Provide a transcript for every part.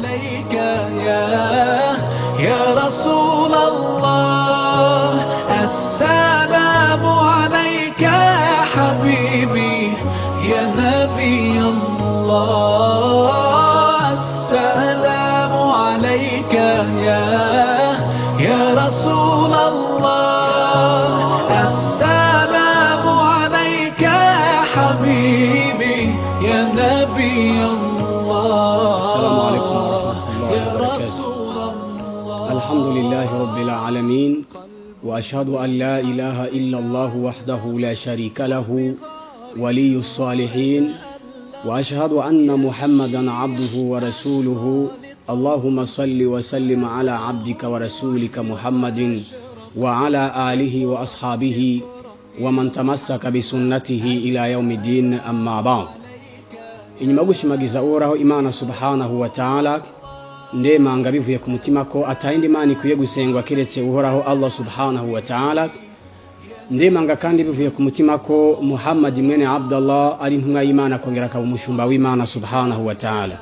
عليك يا رسول الله السلام عليك يا حبيبي يا نبي الله السلام عليك يا رسول الله السلام عليك يا حبيبي يا نبي الله السلام عليكم ورحمة الله يا وبركاته. رسول الله الحمد لله رب العالمين وأشهد أن لا إله إلا الله وحده لا شريك له ولي الصالحين وأشهد أن محمدا عبده ورسوله اللهم صل وسلم على عبدك ورسولك محمد وعلى آله وأصحابه ومن تمسك بسنته إلى يوم الدين أما بعد. inyuma yo gushimagiza uhoraho Imana subhanahu wa ta'ala ndemanga bivuye ku mutima ko atayindi Imana ikwiye gusengwa keretse uhoraho Allah subhanahu wa ta'ala. Ndemanga kandi bivuye ku mutima ko Muhammad mwene Abdullah ari intumwa y'Imana kongera akaba umushumba w'Imana subhanahu wa ta'ala.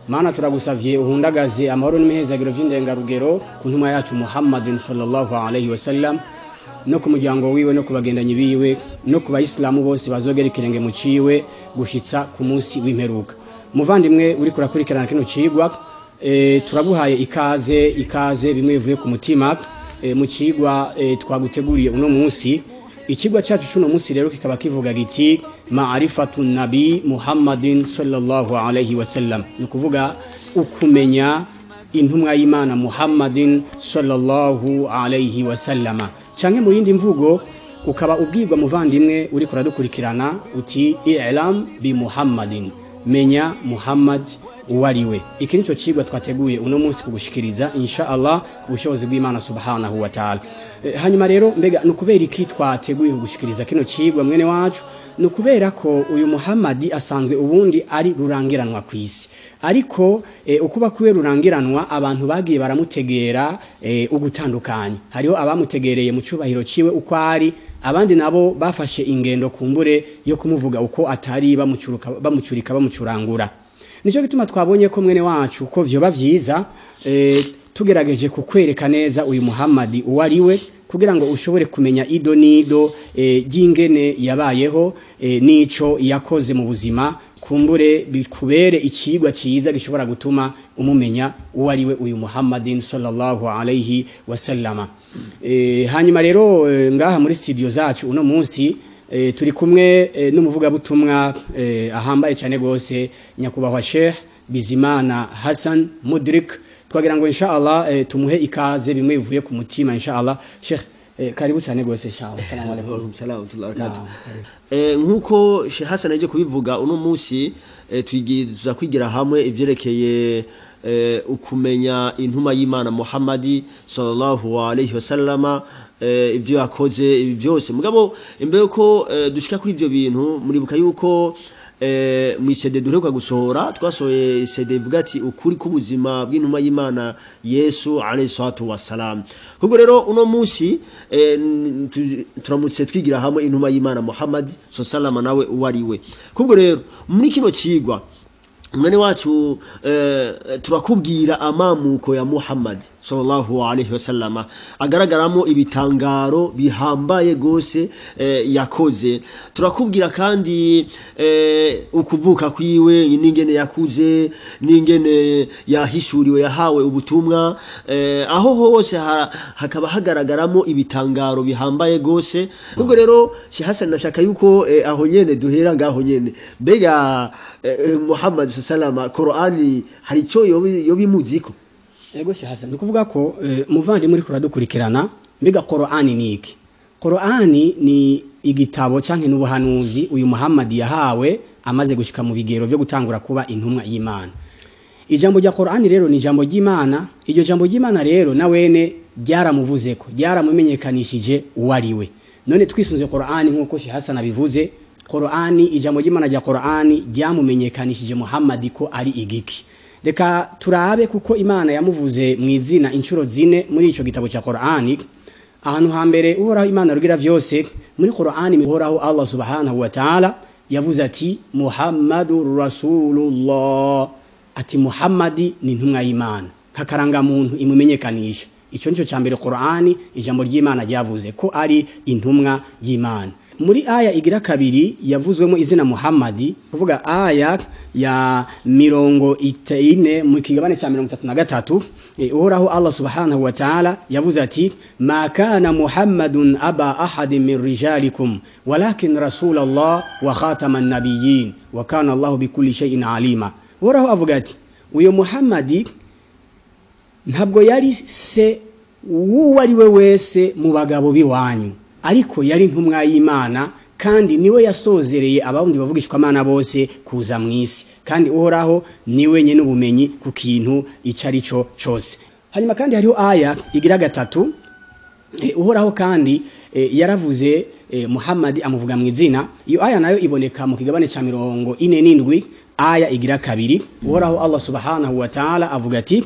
Mana turagusavye uhundagaze amahoro n'imihezagiro vy'indengarugero ku ntumwa yacu Muhammadin sallallahu alayhi wa sallam no ku muryango wiwe no kubagendanyi biwe no ku bayisilamu bose bazogera ikirenge mu ciwe gushitsa ku munsi w'imperuka. Muvandimwe uri kurakurikirana kino cigwa turaguhaye ikaze bimwe bivuye ku mutima mu cigwa twaguteguriye uno munsi. Ikigwa cyacu cy'uno munsi rero kikaba kivuga giti ma'rifatun nabi Muhammadin sallallahu alayhi wa sallam, ni kuvuga ukumenya intumwa y'Imana Muhammadin sallallahu alayhi wa sallama. Canke mu yindi mvugo ukaba ubwirwa muvandimwe uri kuradukurikirana uti i'lam bi Muhammadin, menya Muhammad uwariwe. Iki nico cigwa twateguye uno munsi kugushikiriza insha Allah ku bushobozi bw'Imana subhanahu wa ta'ala. Hanyuma rero mbega nukubera iki twateguye kugushikiriza kino cigwa mwene wacu? Nukubera ko uyu Muhammad asanzwe ubundi ari rurangiranwa kwisi, ariko ukuba kuwe rurangiranwa abantu bagiye baramutegera ugutandukanye. Hariho abamutegereye mu cubahiro ciwe uko ari, abandi nabo bafashe ingendo kumbure yo kumuvuga uko atari bamucurika bamucurangura. Nico gituma twabonye ko mwene wacu ko vyoba vyiza tugerageje kukwereka neza uyu Muhammad uwariwe kugira ngo ushobore kumenya ido nido ry'ingene yabayeho nico yakoze mu buzima, kumbure bikubere ikigwa ciza gishobora gutuma umumenya uwariwe uyu Muhammadin sallallahu alayhi wa sallama. Hanyuma rero ngaha muri studio zacu uno munsi turi kumwe n'umuvuga butumwa ahambaye cyane gose nyakubahwa Sheikh Bizimana Hassan Mudrik. Twagira ngo insha Allah tumuhe ikaze bimwe bivuye ku mutima insha Allah. Sheikh karibu cyane gose inshallah. Assalamu alaykum. Salamu barakatuh. Nkuko Sheikh Hassan aje kubivuga uno munsi twigiza kwigira hamwe ivyerekeye ukumenya intuma y'Imana Muhammadi sallallahu alayhi wa sallama, ibyo yakoze ibi byose. Mugabo imbere ko dushika kuri ivyo bintu muribuka yuko mu CD duheruka gusohora twasohoye CD ivuga ati ukuri kubuzima bw'intuma y'Imana Yesu alayhi salatu wassalam. Kubwo rero uno munsi turamutse twigira hamwe intuma y'Imana Muhammad sallallahu nawe uwariwe. Kubwo rero muri kino cigwa mwene wacu turakubwira amamuko ya Muhammad sallallahu alayhi wa sallama agaragaramo ibitangaro bihambaye gose yakoze. Turakubwira kandi ukuvuka kwiwe n'ingene yakuze n'ingene yahishuriwe yahawe ubutumwa, aho hose hakaba hagaragaramo ibitangaro bihambaye gose. Kubwo rero Sheikh Hassan nashaka yuko aho nyene duhera ngaho nyene mbega Muhammad salama Qur'ani hari cyo yobimuziko. Ego Sheikh Hassan nukuvuga ko muvandi muri kuradukurikirana mbega Qur'ani niki? Qur'ani ni igitabo canke n'ubuhanuzi uyu Muhammad yahawe amaze gushika mu bigero byo gutangura kuba intumwa y'Imana. Ijambo rya Qur'ani rero ni ijambo ry'Imana. Iryo jambo ry'Imana rero nawene ryaramuvuzeko, ryaramumenyekanishije uwariwe. None twisunze Qur'ani nkuko Sheikh Hassan abivuze, Qur'ani ijambo ry'Imana rya Qur'ani ryamumenyekanishije Muhammad ko ari igiki. Reka turabe kuko Imana yamuvuze mu izina inshuro zine muri ico gitabo cya Qur'ani. Ahantu hambere uhoraho Imana rugira vyose muri Qur'ani mihoraho Allah subhanahu wa ta'ala yavuze ati Muhammadur Rasulullah. ati Muhammadi ni intumwa y'Imana kakaranga muntu imumenyekanisha. Ico nico cyambere Qur'ani ijambo ry'Imana ryavuze ko ari intumwa y'Imana. Muri aya igira kabiri yavuzwemo izina Muhammadi, kuvuga aya ya 40 mu kigabane cya 33, uhoraho Allah subhanahu wa ta'ala yavuze ati ma kana Muhammadun aba ahadin min rijalikum walakin rasulallah wa khataman nabiyyin wa kana Allah bikulli shay'in alima. Uhoraho avuga ati uyo Muhammadi ntabwo yari se uwo ari we wese mu bagabo biwanyu, ariko yari intumwa y'Imana kandi niwe yasozereye ababundi bavugishwa Imana bose kuza mwisi, kandi uhoraho niwe nyene ubumenyi ku kintu icari cyo cyose. Hanyuma kandi hariho aya igira gatatu, uhoraho kandi yaravuze Muhammad amuvuga mu izina. Iyo aya nayo iboneka mu kigabane cya 47 aya igira kabiri. Uhoraho Allah subhanahu wa ta'ala avuga ati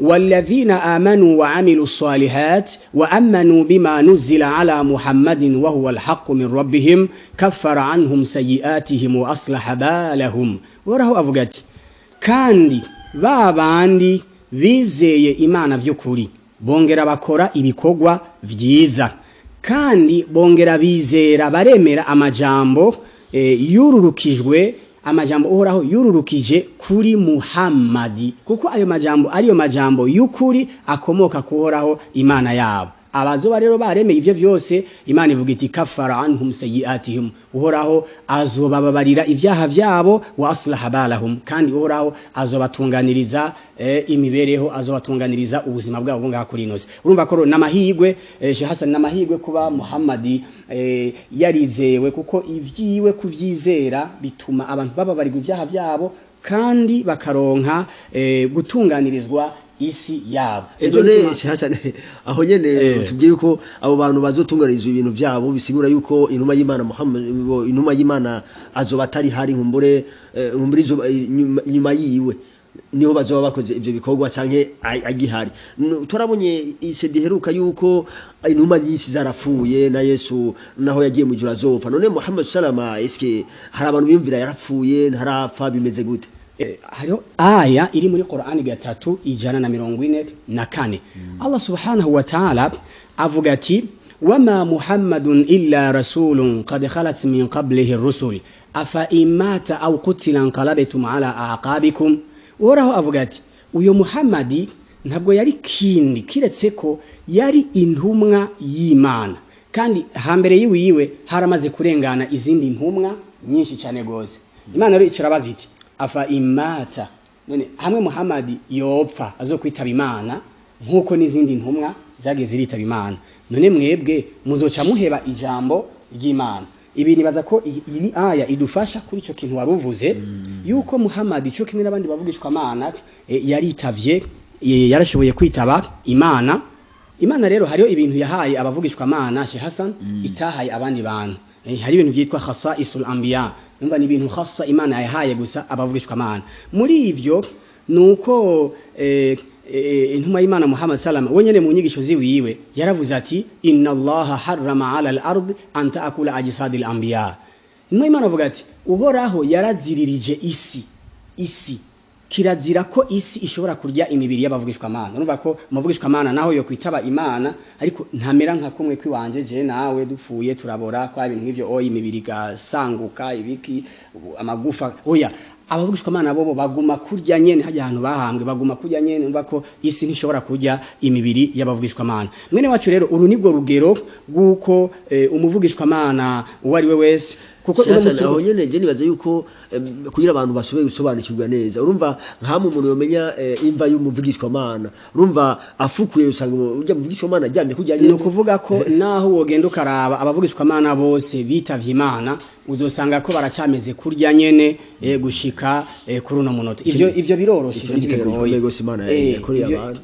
والذين آمنوا وعملوا الصالحات وأمنوا بما نزل على محمد وهو الحق من ربهم كفر عنهم سيئاتهم وأصلح بالهم. وراho avuga ati kandi babandi bizeye Imana vy'ukuri bongera bakora ibikorwa vyiza, kandi bongera bizera baremera amajambo yururukijwe, amajambo uhoraho yururukije kuri Muhammadi, kuko ayo majambo ariyo majambo y'ukuri akomoka kuhoraho Imana yabo. Abazoba rero baremeye ivyo vyose, Imana ivuga iti kafara anhum sayiatihim, uhoraho azobababarira ivyaha vyabo wa aslaha balahum, kandi uhoraho azobatunganiriza imibereho, azobatunganiriza ubuzima bwabo ngaha kuri inoze. Urumva ko namahigwe Sheikh Hassan, namahigwe kuba Muhammadi yarizewe, kuko ivyiwe kuvyizera bituma abantu bababarirwa ivyaha vyabo kandi bakaronka gutunganirizwa isi yabo. Ejo ne Hassan aho nyene tubwiye ko abo bantu bazotunganirizwa ibintu vyabo, bisigura yuko inuma y'Imana Muhammad, inuma y'Imana azoba atari hari nkumbure inyuma yiwe niho bazoba bakoze ivyo bikorwa canke agihari. Turabonye isedi heruka yuko inuma nyinshi zarapfuye na Yesu naho yagiye mu juru azopfa. None Muhammad salama eske hari abantu biyumvira yarapfuye ntarapfa, bimeze gute? Hariho aya iri muri Qur'ani 344. Allah subhanahu wa ta'ala avuga ati wama Muhammadun illa rasulun qad khalat min qablihi ar-rusul afa imata aw qutila anqalabtum ala aqabikum. Uhoraho avuga ati uyo Muhammadi ntabwo yari kindi kiretse ko yari intumwa y'Imana, kandi hambere yiwe haramaze kurengana izindi ntumwa nyinshi cyane gose. Imana rero icirabaza iti afa imata, none hamwe Muhammadi yopfa azokwitaba Imana nkuko n'izindi ntumwa zagiye ziritaba Imana, none mwebwe muzoca muheba ijambo ry'Imana. Ibi nibaza ko iyi aya idufasha kuri ico kintu waruvuze yuko Muhammad ico kimwe n'abandi bavugishwa Imana yaritavye, yarashoboye kwitaba Imana. Imana rero hariyo ibintu yahaye abavugishwa Imana Sheikh Hassan itahaye abandi bantu. Hari ibintu byitwa khasaisul anbiya, numva ni ibintu khassa Imana yahaye gusa abavugishwa Imana. Muri ivyo nuko intuma y'Imana Muhammad salama wenyene mu nyigisho ziwiwe yaravuze ati inna Allaha harrama ala al-ard an ta'kula ajsadil anbiya. Intuma y'Imana avuga ati uhoraho yaraziririje isi kirazira ko isi ishobora kurya imibiri y'abavugishwa Imana. Urumva ko umuvugishwa Imana naho yo kwitaba Imana, ariko ntamera nka kumwe kwiwanje je nawe dupfuye turabora kwa ibintu nk'ivyo imibiri gasanguka ibiki amagufa oya. Abavugishwa Imana bobo baguma kurya nyene hajya ahantu bahambwe, baguma kurya nyene. Urumva ko isi ntishobora kurya imibiri y'abavugishwa Imana. Mwene wacu rero uru nibwo rugero guko umuvugishwa Imana uwari we wese, kuko aho nyene je nibaza yuko kugira abantu bashoboye gusobanukirwa neza. Urumva nkamu umuntu yomenya imva y'umuvugishwa Imana, urumva afukuye usanga ujya muvugishwa Imana ajyamye kujya nyene. No kuvuga ko naho wogenda ukaraba abavugishwa Imana bose bitavye Imana uzosanga ko baracameze kurya nyene gushika kuri uno munota. Ivyo biroroshe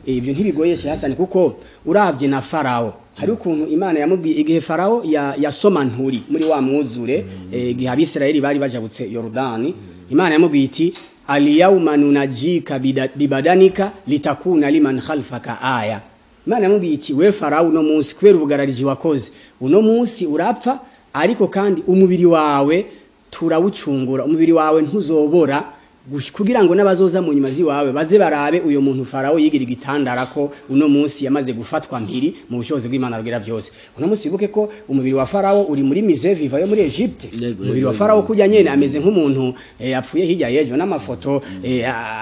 ivyo ntibigoye Sheikh Hassan, kuko uravye na Farao hari ukuntu Imana yamubwiye igihe Farao yasoma nturi muri wa mwuzure, igihe Abisirayeli bari bajabutse Yordani, Imana yamubwiye iti al-yawma nunajika bibadanika litakuna liman khalfaka aya. Imana yamubwiye iti we Farao no munsi kubera ubugarariji wakoze uno munsi urapfa, ariko kandi umubiri wawe turawucungura, umubiri wawe ntuzobora kugira ngo n'abazoza mu nyuma ziwawe baze barabe uyo muntu Farao yigira igitandara ko uno munsi yamaze gufatwa mpiri mu bushobozi bw'Imana rugira byose. Uno munsi ibuke ko umubiri wa Farao uri muri musée vivant yo muri Egypte. Umubiri wa Farao kujya nyene ameze nk'umuntu yapfuye hirya yejo n'amafoto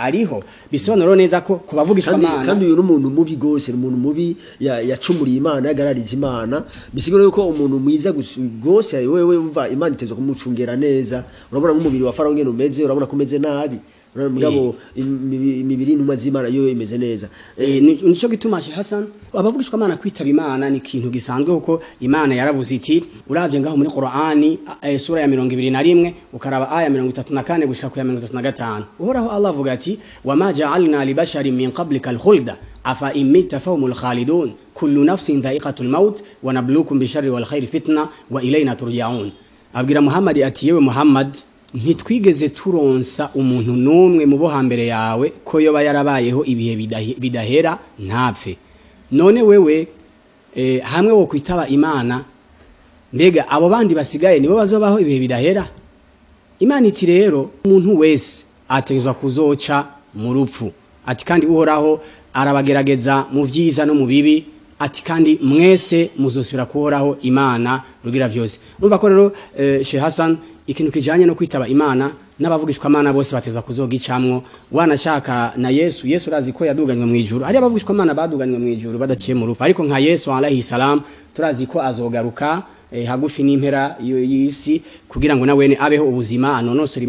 ariho. Bisobanuro neza ko kubavugishwa Imana kandi uyu n'umuntu mubi gose, umuntu mubi yacumuriye Imana yagararije Imana. Bisigura yuko umuntu mwiza gose wewe umva Imana itezo kumucungera neza. Urabona nk'umubiri wa Farao ngene umeze, urabona ko umeze nabi. Mugabo imibiri numa z'Imana yo imeze neza. Nico gituma Sheikh Hassan abavugishwa Imana kwitaba Imana ni ikintu gisanzwe kuko Imana yaravuze iti uravye ngaho muri Qur'ani sura ya 21 ukaraba aya 34 gushika ku ya 35 uhoraho Allah avuga ati wama ja'alna li basharin min qablika al-khulda afa imita fahumul khalidun kullu nafsin dha'iqatul maut wa nabluukum bisharri wal khairi fitna wa ilayna turja'un. Abwira Muhammad ati yewe Muhammad ntitwigeze turonsa umuntu numwe mu bo hambere yawe ko yoba yarabayeho ibihe bidahera ntapfe. None wewe hamwe wo kwitaba Imana mbega abo bandi basigaye nibo bazobaho ibihe bidahera? Imana iti rero umuntu wese ategezwa kuzoca mu rupfu. Ati kandi uhoraho arabagerageza mu vyiza no mu bibi. Ati kandi mwese muzosubira kuhoraho Imana rugira byose. Urumva ko rero Sheikh Hassan ikintu kijanye no kwitaba Imana n'abavugishwa Imana bose bateza kuzogicamwo. Wanashaka na Yesu razi ko yaduganywe mu ijuru. Hari abavugishwa Imana baduganywe mu ijuru badaciye mu rupfu, ariko nka Yesu alayhi salam turazi ko azogaruka hagufi n'impera y'isi kugira ngo nawene abeho ubuzima anonosora